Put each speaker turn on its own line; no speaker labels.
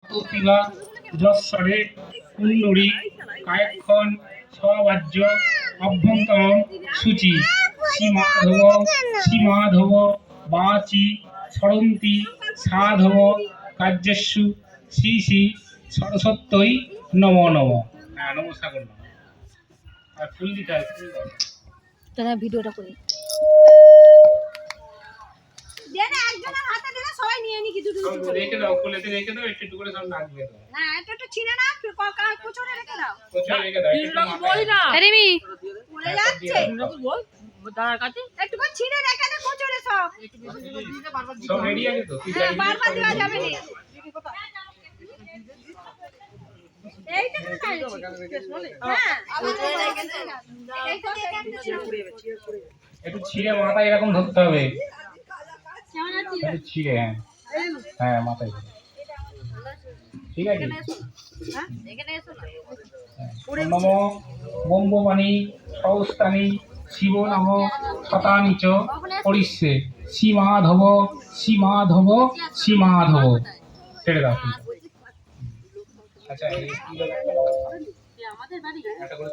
কপিলা যশ্বরে কুন্নুরি কায়ক্ষণ স্ববাজ্য অভ্যন্তরম সূচি শ্রীমাধব বাচি সরন্তি সাধব কার্যস্যু শ্রী শ্রী সরস্বত্যই নমো নমঃ। হ্যাঁ নমস্কার করলাম। আর ফুল দিতে হয়, ফুল দাও।
তাহলে ভিডিওটা করি।
রেখে দাও, কোলেতে রেখে দাও, একটু করে সব নাচবে।
না এটা একটু ছিঁড়ে না, কুচুরে রেখে দাও।
কোথায় রেখে দাও? একটু
বল না রিমি
পড়ে যাচ্ছে।
বল দাঁড়ার কাছে
একটু করে ছিঁড়ে রেখে দে, কুচুরে সব।
সব রেডি আছে তো?
হ্যাঁ, বারবার দেওয়া যাবে না। এইটা তো তাই। হ্যাঁ,
একটু ছিঁড়ে মাথায় এরকম ধরতে হবে। একটু ছিঁড়ে, হ্যাঁ হ্যাঁ মাথায় ধরো। ঠিক আছে। নম ব্রহ্মবাণী সহস্তানি শিব নম শতানি চ পরিষ্যে শ্রীমাধব শ্রীমাধব শ্রীমাধব। ছেড়ে দাও। আচ্ছা এই কি
আমাদের বাড়ি
একটা করে